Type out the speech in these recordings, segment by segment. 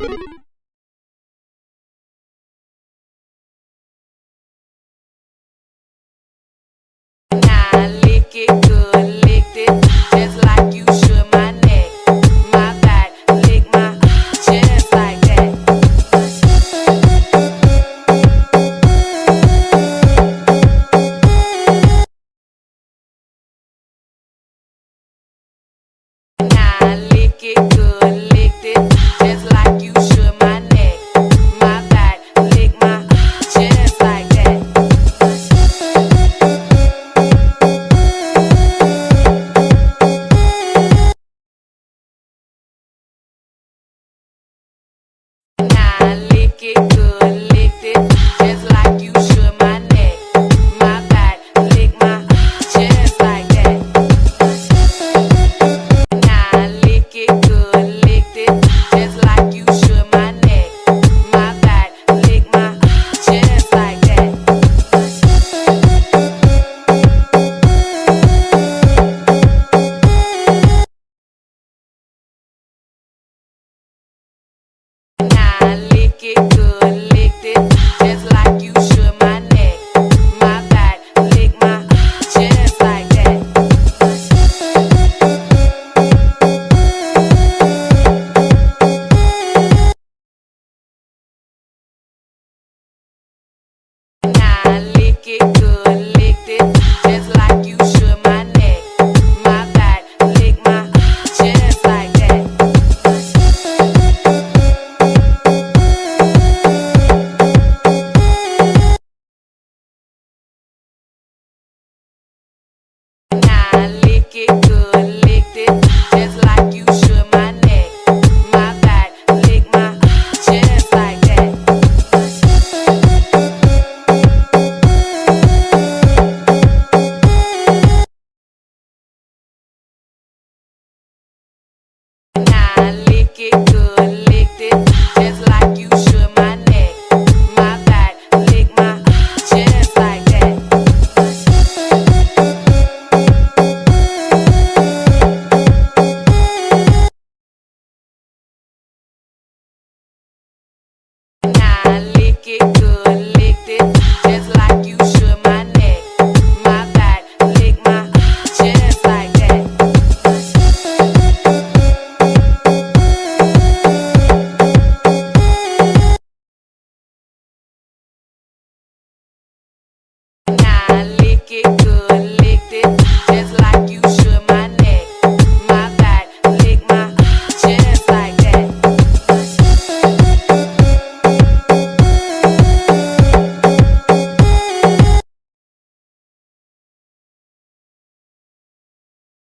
Now lick it good, lick it just like you should my neck, my back, lick my just like that. Now lick it good, lick it just like you should my neck, my back, lick my just like that. Now lick it good, lick it just like you should my neck, my back, lick my just like that. Now lick it good, lick it just like you should my neck, my back, lick my just like that. Now lick it good, lick it just like you should my neck, my back, lick my just like that. Now lick it good, lick it just like you should my neck, my back, lick my just like that. Now lick it good, lick it just like you should my neck, my back, lick my just like that. Now lick it good, lick it just like you should my neck, my back, lick my just like that. Now lick it good, lick it just like you should my neck, my back, lick my just like that. Now lick it good, lick it just like you should my neck, my back, lick my just like that.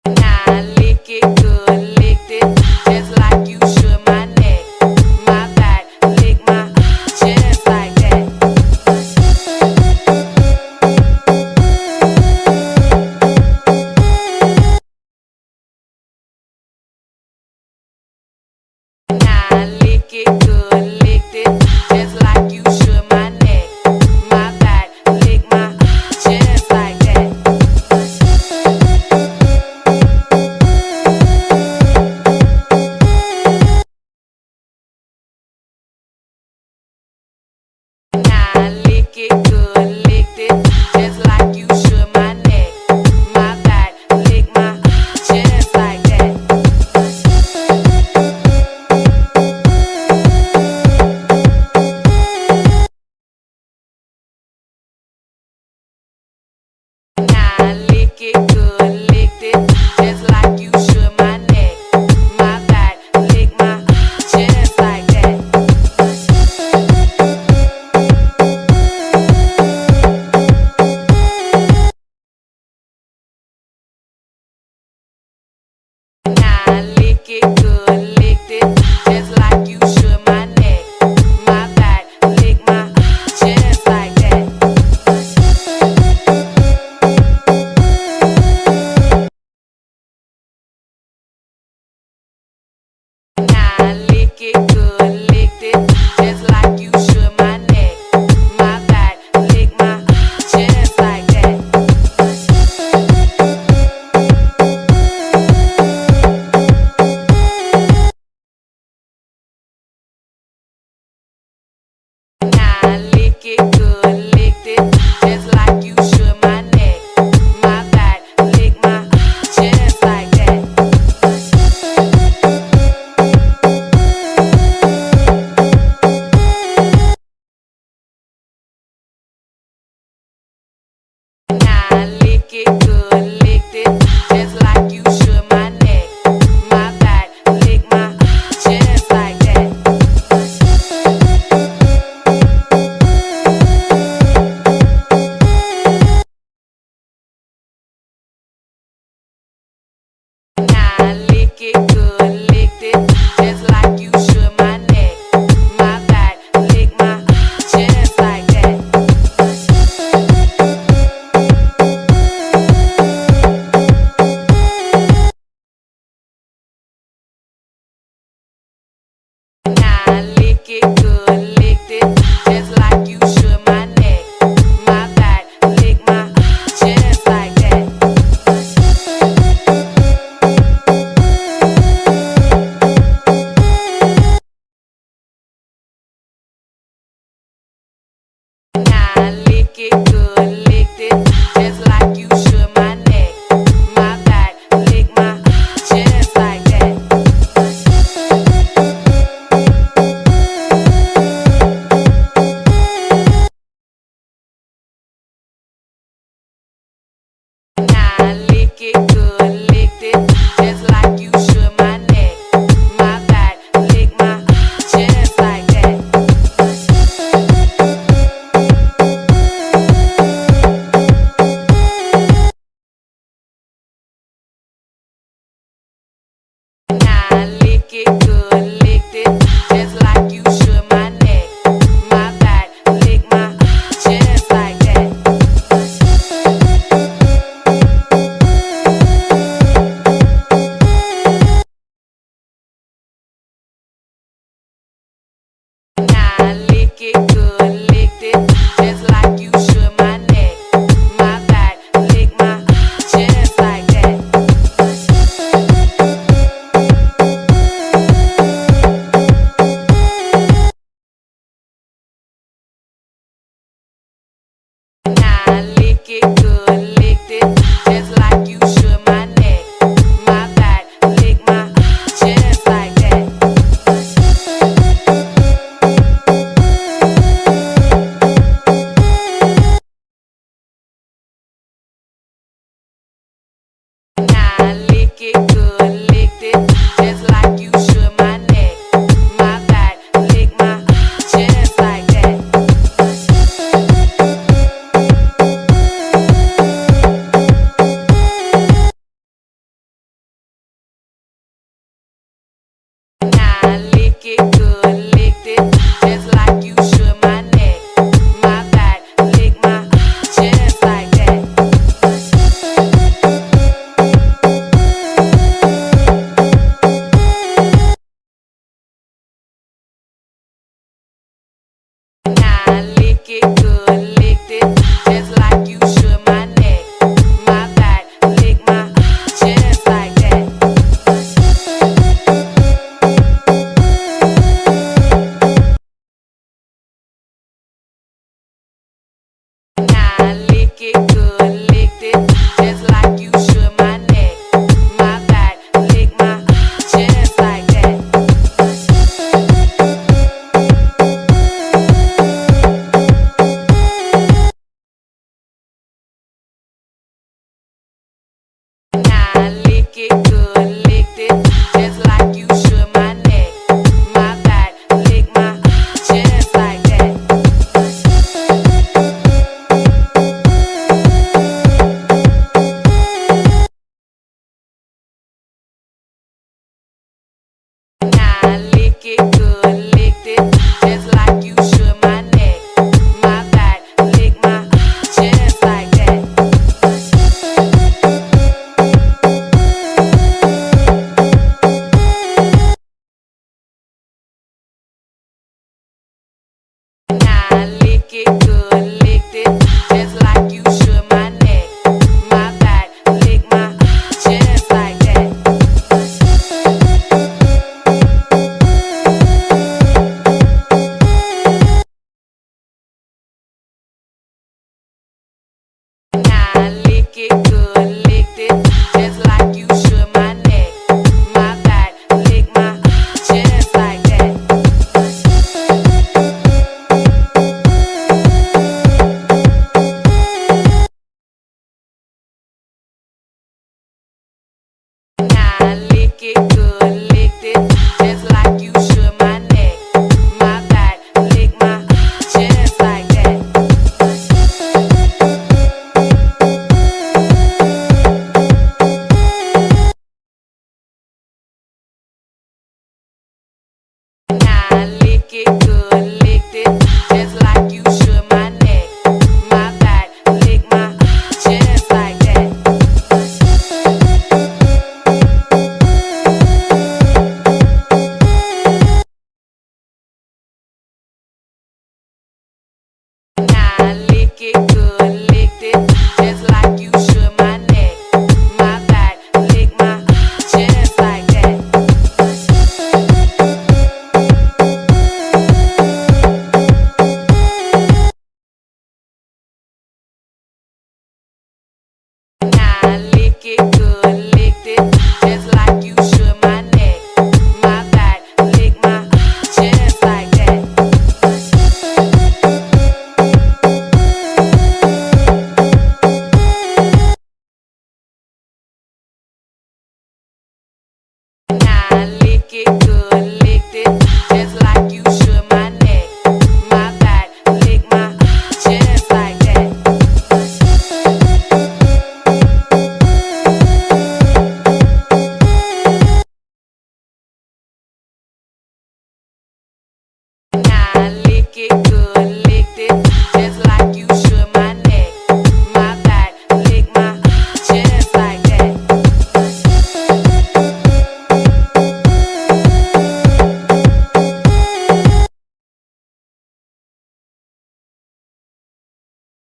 Now lick it good, lick it just like you should my neck, my back, lick my just like that. Now lick it good, lick it just like you should my neck, my back, lick my just like that. Now lick it good, lick it just like you should my neck, my back, lick my just like that. Now lick it good, lick it just like you should my neck, my back, lick my just like that. Now lick it good, lick it just like you should my neck, my back, lick my just like that. Now lick it good, lick it just like you should my neck, my back, lick my just like that. lick it good, lick this just like you should my neck, my back, lick my just like that. Now lick it good, lick this just like you should my neck, my back, lick my just like that. Now lick it good, lick this just like you should my neck, my back, lick my just like that. Now lick it good, lick this just like you should my neck, my back, lick my just like that. Now lick it good, lick this just like you should my neck, my back, lick my just like that. Now lick it good, lick this just like you should my neck, my back, lick my just like that. Now lick it good, lick this just like you should my neck, my back, lick my just like that. Now lick it good, lick this just like you should my neck, my back, lick my just like that. Now lick it good, lick this just like you should my neck, my back, lick my just like that. Now lick it good, lick this just like you should my neck, my back, lick my just like that. Now lick it good, lick this just like you should my neck, my back, lick my just like that. Now lick it good, lick this just like you should my neck, my back, lick my just like that. Now lick it good, lick this just like you should my neck, my back, lick my just like that. Now lick it good, lick this just like you should my neck, my back, lick my just like that. Now lick it good, lick this just like you should my neck, my back, lick my just like that. Now lick it good, lick this just like you should my neck, my back, lick my just like that. lick it good, lick this just like you should my neck, my back, lick my just like that.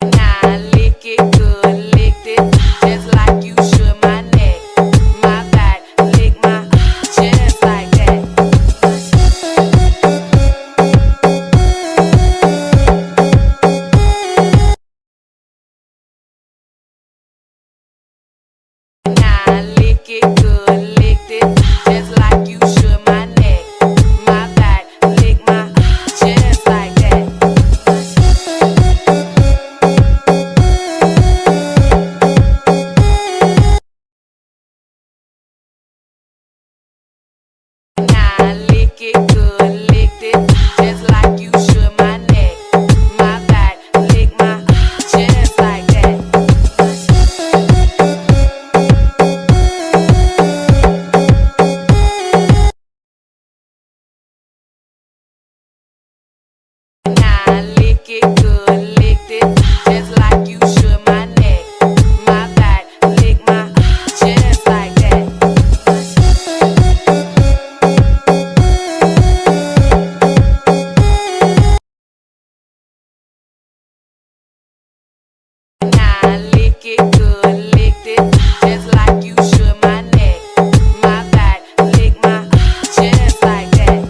Nah, lick it good, lick this just like you should my neck, my back, lick my just like that. Nah, lick it good, lick this just like you should my neck, my back, lick my just like that. Nah, lick it good, lick this just like you should my neck, my back, lick my just like that. Nah, lick it good, lick this just like you should my neck, my back, lick my just like that. Nah, lick it good, lick this just like you should my neck, my back, lick my just like that.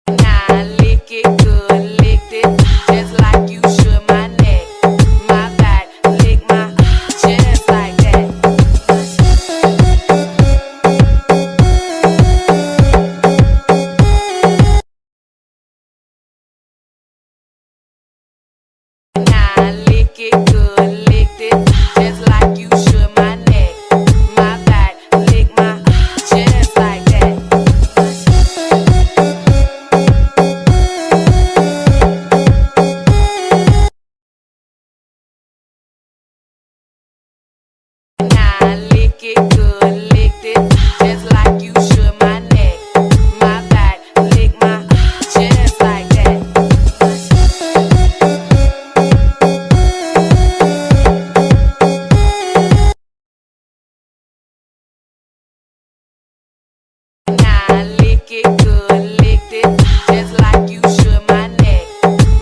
Nah, lick it good, lick this just like you should my neck, my back, lick my just like that. Nah, lick it good, lick this just like you should my neck, my back, lick my just like that. Nah, lick it good, lick this just like you should my neck, my back, lick my just like that. Nah, lick it good, lick this just like you should my neck,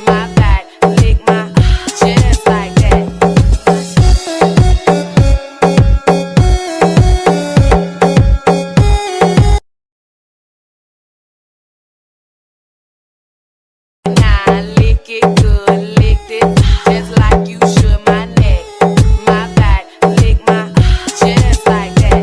my back, lick my just like that. Nah, lick it good, lick this just like you should my neck, my back, lick my just like that.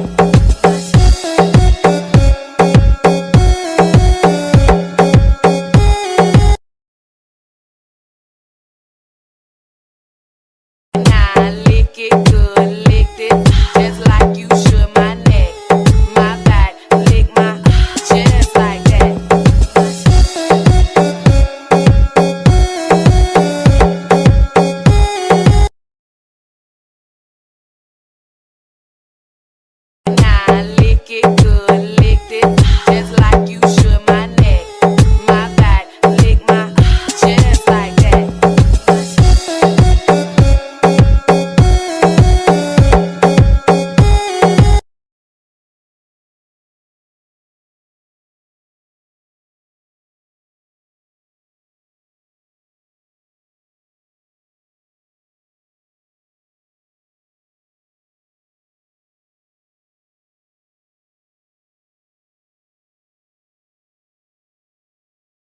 Nah, lick it good.